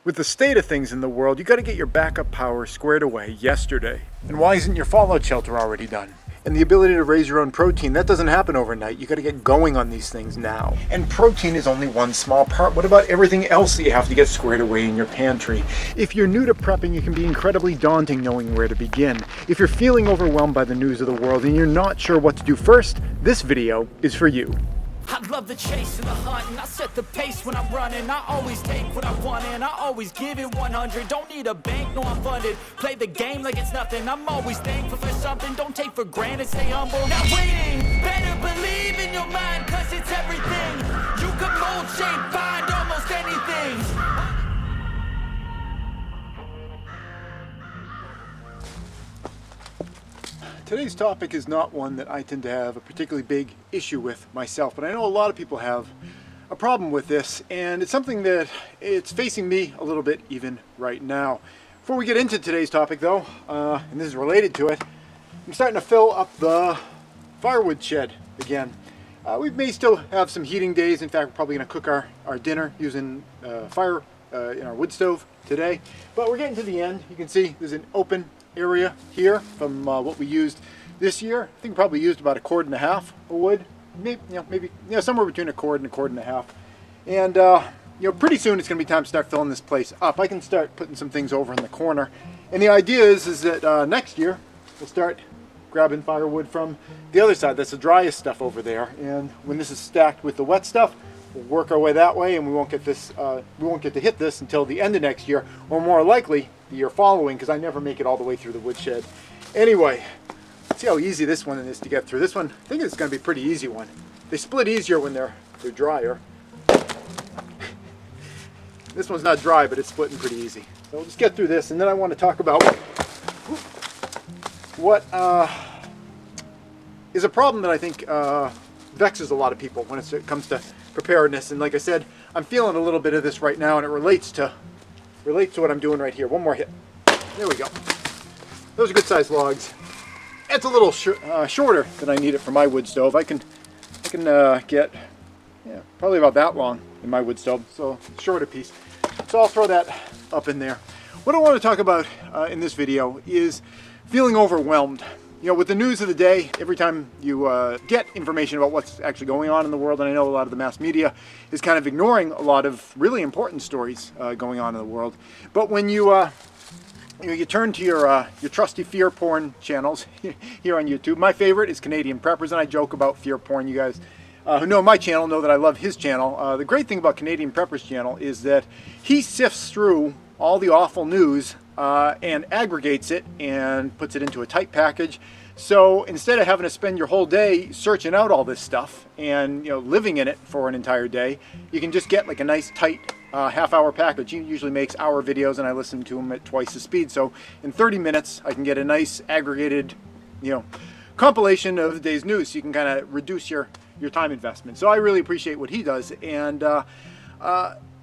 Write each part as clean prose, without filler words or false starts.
With the state of things in the world, you got to get your backup power squared away yesterday. And why isn't your fallout shelter already done? And the ability to raise your own protein, that doesn't happen overnight. You got to get going on these things now. And protein is only one small part. What about everything else that you have to get squared away in your pantry? If you're new to prepping, it can be incredibly daunting knowing where to begin. If you're feeling overwhelmed by the news of the world and you're not sure what to do first, this video is for you. I love the chase and the hunt, and I set the pace when I'm running. I always take what I want and I always give it 100. Don't need a bank, no I'm funded. Play the game like it's nothing. I'm always thankful for something. Don't take for granted, stay humble. Now waiting, better believe in your mind, cause it's everything. You can mold, shape, find almost anything. Today's topic is not one that I tend to have a particularly big issue with myself, but I know a lot of people have a problem with this, and it's something that it's facing me a little bit even right now. Before we get into today's topic though, and this is related to it, I'm starting to fill up the firewood shed again. We may still have some heating days. In fact, we're probably going to cook our dinner using fire in our wood stove today, but we're getting to the end. You can see there's an open area here from what we used this year. I think we probably used about 1.5 cords of wood, maybe somewhere between 1 cord and 1.5 cords. And pretty soon it's going to be time to start filling this place up. I can start putting some things over in the corner, and the idea is that next year we'll start grabbing firewood from the other side. That's the driest stuff over there, and when this is stacked with the wet stuff, we'll work our way that way, and we won't get this. We won't get to hit this until the end of next year, or more likely the year following, because I never make it all the way through the woodshed. Anyway, let's see how easy this one is to get through. This one, I think it's going to be a pretty easy one. They split easier when they're drier. This one's not dry, but it's splitting pretty easy. So we'll just get through this, and then I want to talk about what is a problem that I think vexes a lot of people when it comes to preparedness. And like I said, I'm feeling a little bit of this right now, and it relates to what I'm doing right here. One more hit. There we go. Those are good sized logs. It's a little shorter than I need it for my wood stove. I can get probably about that long in my wood stove, so shorter piece. So I'll throw that up in there. What I want to talk about in this video is feeling overwhelmed. With the news of the day, every time you get information about what's actually going on in the world, and I know a lot of the mass media is kind of ignoring a lot of really important stories going on in the world. But when you turn to your trusty fear porn channels here on YouTube, my favorite is Canadian Preppers, and I joke about fear porn. You guys who know my channel know that I love his channel. The great thing about Canadian Preppers channel is that he sifts through all the awful news and aggregates it and puts it into a tight package. So instead of having to spend your whole day searching out all this stuff and living in it for an entire day, you can just get like a nice tight half-hour package. He usually makes hour videos, and I listen to him at twice the speed. So in 30 minutes, I can get a nice aggregated, compilation of the day's news. So you can kind of reduce your time investment. So I really appreciate what he does. And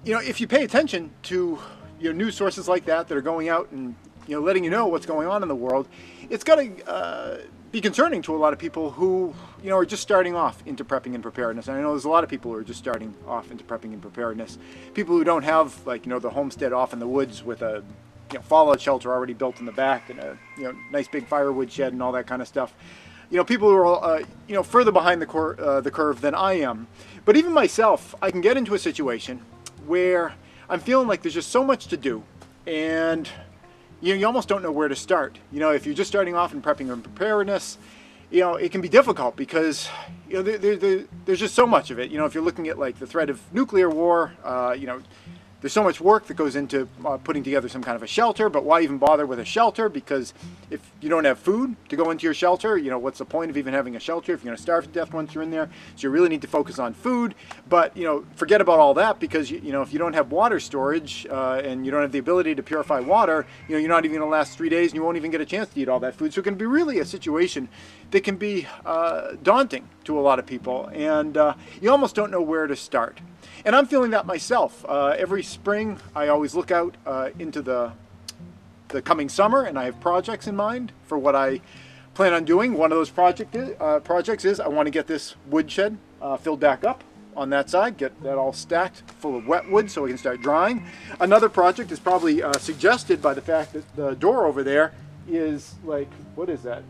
if you pay attention to news sources like that are going out and letting you know what's going on in the world, it's got to be concerning to a lot of people who are just starting off into prepping and preparedness. And I know there's a lot of people who are just starting off into prepping and preparedness. People who don't have the homestead off in the woods with a fallout shelter already built in the back and a nice big firewood shed and all that kind of stuff. People who are further behind the curve than I am. But even myself, I can get into a situation where I'm feeling like there's just so much to do, and you almost don't know where to start. If you're just starting off in prepping and preparedness, it can be difficult because there's just so much of it. If you're looking at like the threat of nuclear war, there's so much work that goes into putting together some kind of a shelter, but why even bother with a shelter? Because if you don't have food to go into your shelter, what's the point of even having a shelter if you're going to starve to death once you're in there? So you really need to focus on food, but forget about all that, because if you don't have water storage and you don't have the ability to purify water, you're not even going to last 3 days, and you won't even get a chance to eat all that food. So it can be really a situation that can be daunting to a lot of people, and you almost don't know where to start. And I'm feeling that myself. Every spring, I always look out into the coming summer, and I have projects in mind for what I plan on doing. One of those projects is I want to get this woodshed filled back up. on that side, get that all stacked full of wet wood so we can start drying. Another project is probably suggested by the fact that the door over there is like, what is that,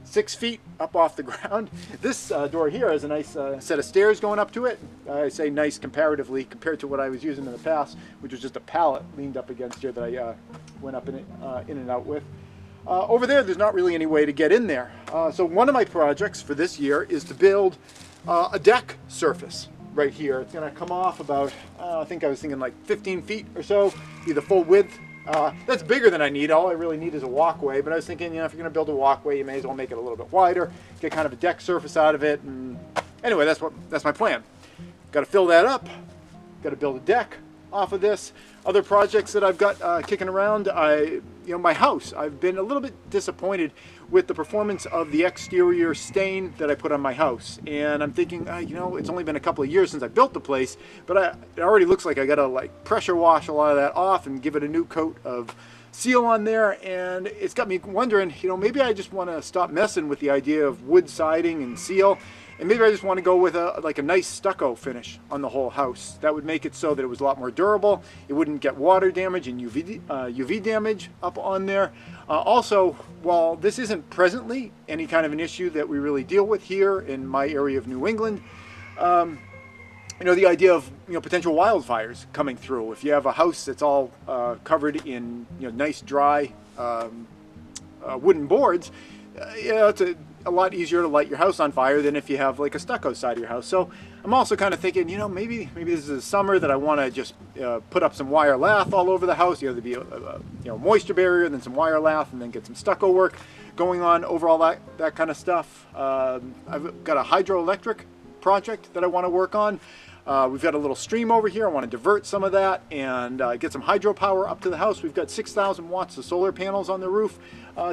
6 feet up off the ground. This door here has a nice set of stairs going up to it. I say nice comparatively compared to what I was using in the past, which was just a pallet leaned up against here that I went up in and out with. Over there's not really any way to get in there. So one of my projects for this year is to build a deck surface right here. It's going to come off about, I think I was thinking like 15 feet or so, be the full width. That's bigger than I need. All I really need is a walkway, but I was thinking, if you're going to build a walkway, you may as well make it a little bit wider, get kind of a deck surface out of it, and anyway, that's my plan. Got to fill that up, got to build a deck off of this. Other projects that I've got kicking around, my house. I've been a little bit disappointed with the performance of the exterior stain that I put on my house, and I'm thinking, it's only been a couple of years since I built the place, but it already looks like I got to pressure wash a lot of that off and give it a new coat of seal on there, and it's got me wondering, maybe I just want to stop messing with the idea of wood siding and seal. And maybe I just want to go with a nice stucco finish on the whole house. That would make it so that it was a lot more durable. It wouldn't get water damage and UV damage up on there. Also, while this isn't presently any kind of an issue that we really deal with here in my area of New England, the idea of potential wildfires coming through. If you have a house that's all covered in nice dry wooden boards, it's a lot easier to light your house on fire than if you have like a stucco side of your house. So I'm also kind of thinking, maybe this is a summer that I want to just put up some wire lath all over the house. There'd be a moisture barrier, then some wire lath, and then get some stucco work going on over all that kind of stuff. I've got a hydroelectric project that I want to work on. We've got a little stream over here. I want to divert some of that and get some hydropower up to the house. We've got 6,000 watts of solar panels on the roof.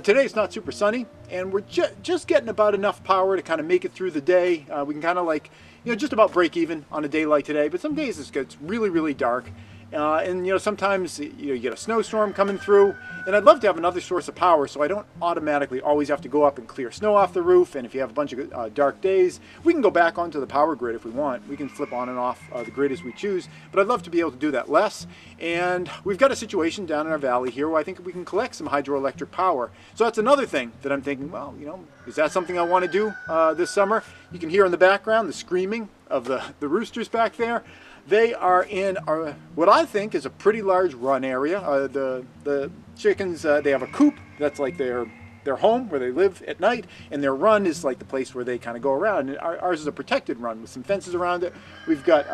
Today it's not super sunny, and we're just getting about enough power to kind of make it through the day. We can kind of just about break even on a day like today, but some days it gets really, really dark. And sometimes you get a snowstorm coming through, and I'd love to have another source of power so I don't automatically always have to go up and clear snow off the roof. And if you have a bunch of dark days, we can go back onto the power grid if we want. We can flip on and off the grid as we choose, but I'd love to be able to do that less. And we've got a situation down in our valley here where I think we can collect some hydroelectric power. So that's another thing that I'm thinking, well, is that something I want to do this summer? You can hear in the background the screaming of the roosters back there. They are in what I think is a pretty large run area. The chickens, they have a coop that's like their home where they live at night, and their run is like the place where they kind of go around. And ours is a protected run with some fences around it. We've got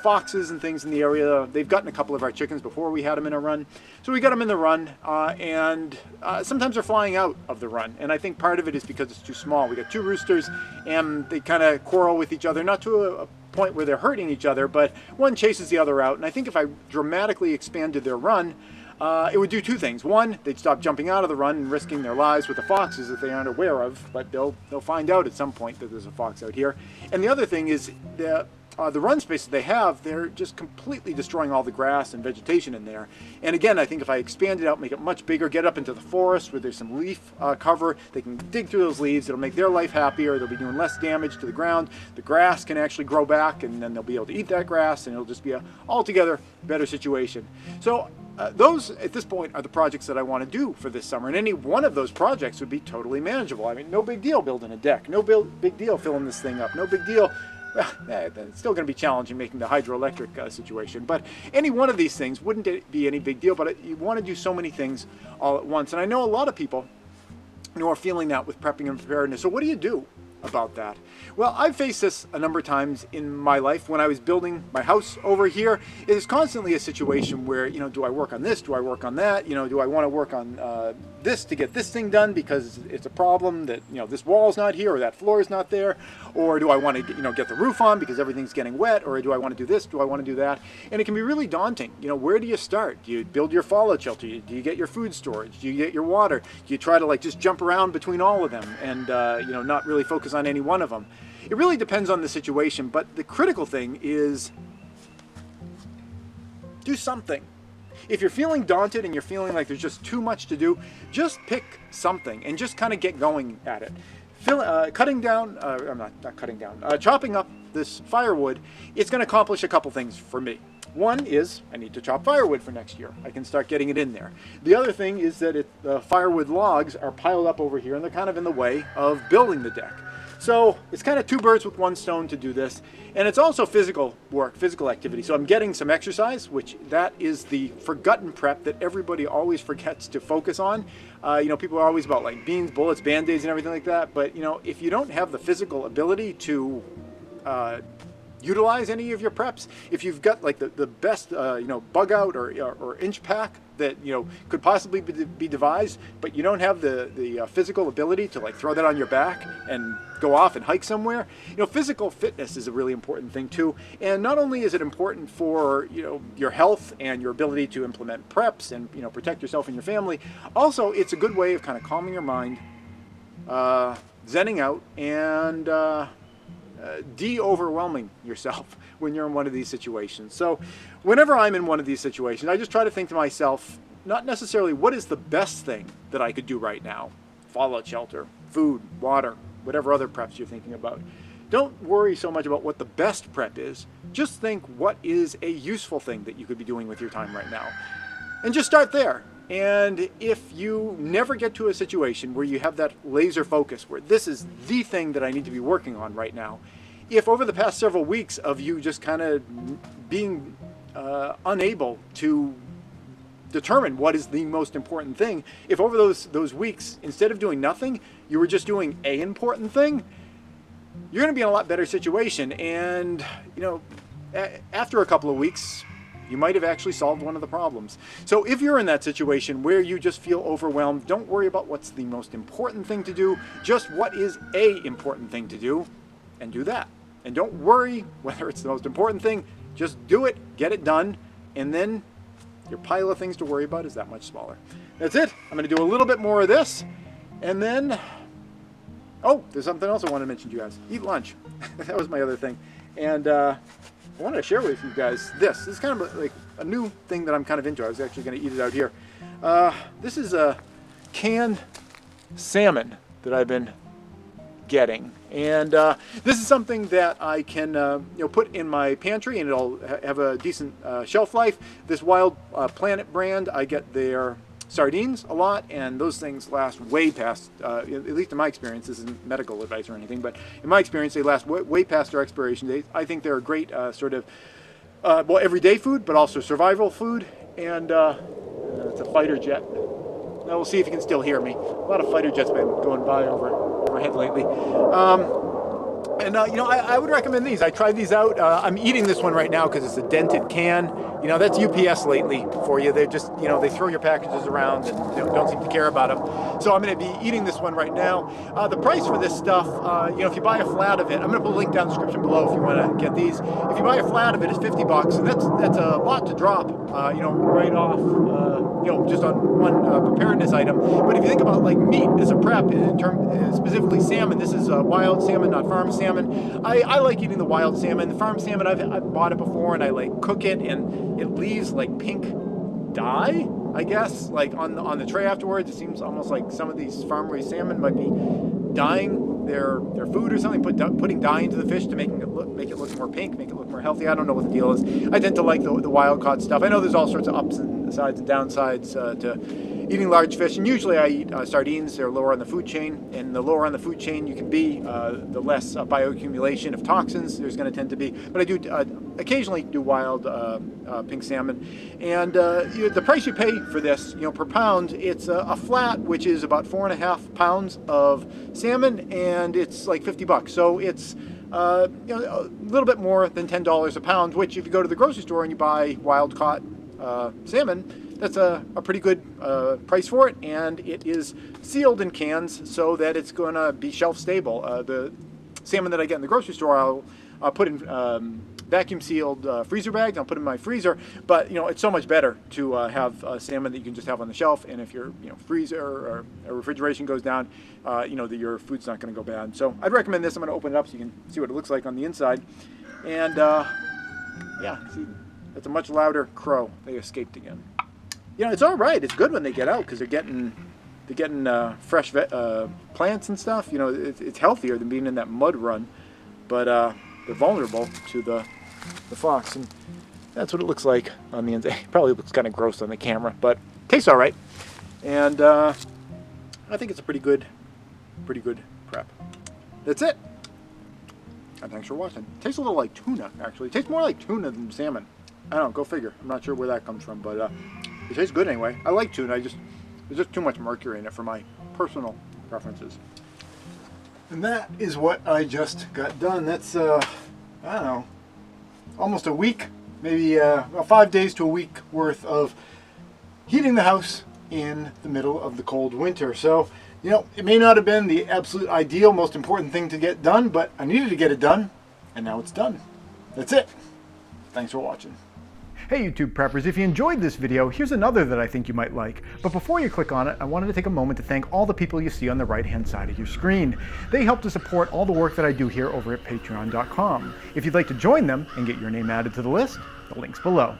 foxes and things in the area. They've gotten a couple of our chickens before we had them in a run, so we got them in the run, and sometimes they're flying out of the run. And I think part of it is because it's too small. We got 2 roosters, and they kind of quarrel with each other, not to a point where they're hurting each other, but one chases the other out. And I think if I dramatically expanded their run, it would do 2 things. One, they'd stop jumping out of the run and risking their lives with the foxes that they aren't aware of, but they'll find out at some point that there's a fox out here. And the other thing is the run space that they have, they're just completely destroying all the grass and vegetation in there. And again, I think if I expand it out, make it much bigger, get up into the forest where there's some leaf cover, they can dig through those leaves. It'll make their life happier. They'll be doing less damage to the ground. The grass can actually grow back, and then they'll be able to eat that grass, and it'll just be a altogether better situation. So those, at this point, are the projects that I want to do for this summer. And any one of those projects would be totally manageable. I mean, no big deal building a deck. No big deal filling this thing up. No big deal. Well, it's still going to be challenging making the hydroelectric situation, but any one of these things wouldn't be any big deal. But you want to do so many things all at once, and I know a lot of people are feeling that with prepping and preparedness. So what do you do about that? Well, I've faced this a number of times in my life. When I was building my house over here, it is constantly a situation where, do I work on this? Do I work on that? Do I want to work on this to get this thing done because it's a problem that, this wall's not here or that floor is not there? Or do I want to, get the roof on because everything's getting wet? Or do I want to do this? Do I want to do that? And it can be really daunting. Where do you start? Do you build your fallout shelter? Do you get your food storage? Do you get your water? Do you try to just jump around between all of them and, not really focus on any one of them? It really depends on the situation, but the critical thing is do something. If you're feeling daunted and you're feeling like there's just too much to do, just pick something and just kind of get going at it. Chopping up this firewood, it's going to accomplish a couple things for me. One is I need to chop firewood for next year. I can start getting it in there. The other thing is that the firewood logs are piled up over here and they're kind of in the way of building the deck. So it's kind of two birds with one stone to do this. And it's also physical work, physical activity. So I'm getting some exercise, which that is the forgotten prep that everybody always forgets to focus on. You know, people are always about like beans, bullets, Band-Aids and everything like that. But you know, if you don't have the physical ability to utilize any of your preps, if you've got like the best you know, bug out or inch pack that you know could possibly be devised, but you don't have the physical ability to like throw that on your back and go off and hike somewhere, you know, physical fitness is a really important thing too. And not only is it important for, you know, your health and your ability to implement preps and, you know, protect yourself and your family, also it's a good way of kind of calming your mind, zenning out, and de-overwhelming yourself when you're in one of these situations. So whenever I'm in one of these situations, I just try to think to myself, not necessarily what is the best thing that I could do right now, fallout shelter, food, water, whatever other preps you're thinking about. Don't worry so much about what the best prep is. Just think what is a useful thing that you could be doing with your time right now. And just start there. And if you never get to a situation where you have that laser focus, where this is the thing that I need to be working on right now, if over the past several weeks of you just kind of being unable to determine what is the most important thing, if over those weeks, instead of doing nothing, you were just doing an important thing, you're going to be in a lot better situation. And, you know, after a couple of weeks, you might have actually solved one of the problems. So if you're in that situation where you just feel overwhelmed, don't worry about what's the most important thing to do, just what is a important thing to do, and do that. And don't worry whether it's the most important thing, just do it, get it done, and then your pile of things to worry about is that much smaller. That's it. I'm going to do a little bit more of this, and then, oh, there's something else I want to mention to you guys. Eat lunch. That was my other thing. And I wanted to share with you guys this. This is kind of like a new thing that I'm kind of into. I was actually going to eat it out here. This is a canned salmon that I've been getting, and this is something that I can you know, put in my pantry, and it'll have a decent shelf life. This Wild Planet brand, I get their sardines a lot, and those things last way past, at least in my experience, this isn't medical advice or anything, but in my experience they last way past their expiration date. I think they're a great sort of well, everyday food, but also survival food. And it's a fighter jet. Now we'll see if you can still hear me. A lot of fighter jets been going by over my head lately. You know, I would recommend these. I tried these out. I'm eating this one right now because it's a dented can. You know, that's UPS lately for you. They just, you know, they throw your packages around and don't seem to care about them. So I'm going to be eating this one right now. The price for this stuff, you know, if you buy a flat of it, I'm going to put a link down in the description below if you want to get these. If you buy a flat of it, it's $50, and that's a lot to drop, you know, right off, you know, just on one preparedness item. But if you think about like meat as a prep, in terms specifically salmon, this is wild salmon, not farm salmon. I like eating the wild salmon. The farm salmon, I've bought it before, and I like cook it, and it leaves like pink dye, I guess, like on the tray afterwards. It seems almost like some of these farm-raised salmon might be dyeing their food or something, putting dye into the fish to make it look more pink, make it look more healthy. I don't know what the deal is. I tend to like the wild caught stuff. I know there's all sorts of upsides and downsides to eating large fish, and usually I eat sardines. They're lower on the food chain, and the lower on the food chain you can be, the less bioaccumulation of toxins there's going to tend to be. But I do occasionally do wild pink salmon, and the price you pay for this, you know, per pound, it's a flat, which is about 4.5 pounds of salmon, and it's like $50. So it's you know, a little bit more than $10 a pound, which if you go to the grocery store and you buy wild caught salmon, that's a pretty good price for it, and it is sealed in cans so that it's going to be shelf stable. The salmon that I get in the grocery store, I'll put in vacuum sealed freezer bags. I'll put in my freezer, but you know, it's so much better to have salmon that you can just have on the shelf, and if your freezer or refrigeration goes down, you know that your food's not going to go bad. So I'd recommend this. I'm going to open it up so you can see what it looks like on the inside, and yeah, see, that's a much louder crow. They escaped again. You know, it's all right. It's good when they get out because they're getting fresh plants and stuff. You know, it's healthier than being in that mud run. But they're vulnerable to the fox, and that's what it looks like on the inside. It probably looks kind of gross on the camera, but tastes all right. And I think it's a pretty good prep. That's it. And thanks for watching. It tastes a little like tuna, actually. It tastes more like tuna than salmon. I don't know, go figure. I'm not sure where that comes from, but it tastes good anyway. I like tuna, there's just too much mercury in it for my personal preferences. And that is what I just got done. That's, I don't know, almost a week, maybe well, 5 days to a week worth of heating the house in the middle of the cold winter. So, you know, it may not have been the absolute ideal, most important thing to get done, but I needed to get it done, and now it's done. That's it. Thanks for watching. Hey YouTube preppers, if you enjoyed this video, here's another that I think you might like. But before you click on it, I wanted to take a moment to thank all the people you see on the right-hand side of your screen. They help to support all the work that I do here over at patreon.com. If you'd like to join them and get your name added to the list, the link's below.